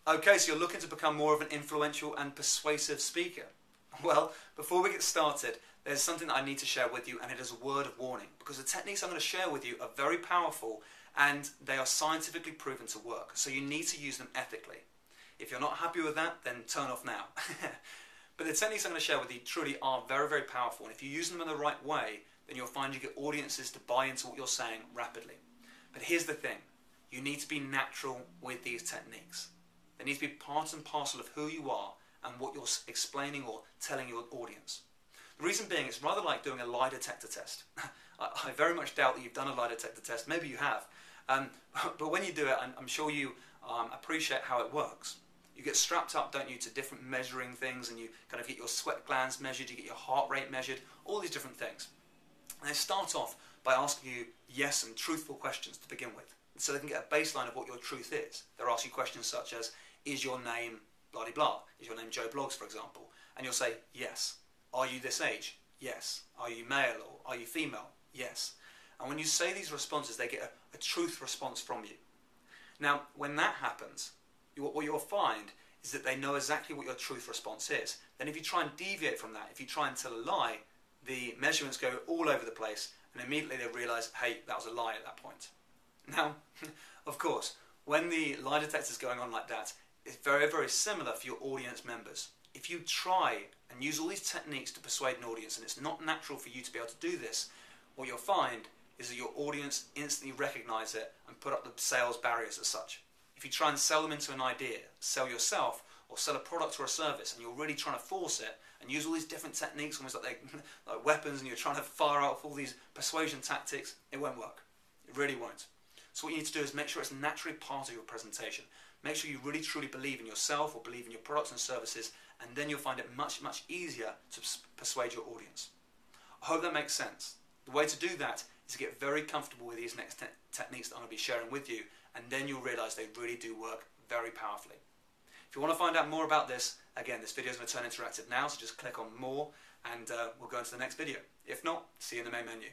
Okay, so you're looking to become more of an influential and persuasive speaker. Well, before we get started, there's something that I need to share with you, and it is a word of warning, because the techniques I'm going to share with you are very powerful and they are scientifically proven to work, so you need to use them ethically. If you're not happy with that, then turn off now. But the techniques I'm going to share with you truly are very, very powerful, and if you use them in the right way, then you'll find you get audiences to buy into what you're saying rapidly. But here's the thing, you need to be natural with these techniques. They need to be part and parcel of who you are and what you're explaining or telling your audience. The reason being, it's rather like doing a lie detector test. I very much doubt that you've done a lie detector test. Maybe you have. But when you do it, I'm sure you appreciate how it works. You get strapped up, don't you, to different measuring things, and you kind of get your sweat glands measured, you get your heart rate measured, all these different things. And they start off by asking you yes and truthful questions to begin with, so they can get a baseline of what your truth is. They'll ask you questions such as, is your name blah de blah? Is your name Joe Bloggs, for example? And you'll say, yes. Are you this age? Yes. Are you male or are you female? Yes. And when you say these responses, they get a truth response from you. Now, when that happens, what you'll find is that they know exactly what your truth response is. Then if you try and deviate from that, if you try and tell a lie, the measurements go all over the place, and immediately they realise, hey, that was a lie at that point. Now, of course, when the lie detector is going on like that, it's very, very similar for your audience members. If you try and use all these techniques to persuade an audience, and it's not natural for you to be able to do this, what you'll find is that your audience instantly recognise it and put up the sales barriers as such. If you try and sell them into an idea, sell yourself, or sell a product or a service, and you're really trying to force it, and use all these different techniques, almost like like weapons, and you're trying to fire out all these persuasion tactics, it won't work. It really won't. So what you need to do is make sure it's naturally part of your presentation. Make sure you really truly believe in yourself or believe in your products and services, and then you'll find it much, much easier to persuade your audience. I hope that makes sense. The way to do that is to get very comfortable with these next techniques that I'm going to be sharing with you, and then you'll realise they really do work very powerfully. If you want to find out more about this, again, this video is going to turn interactive now, so just click on more, and we'll go into the next video. If not, see you in the main menu.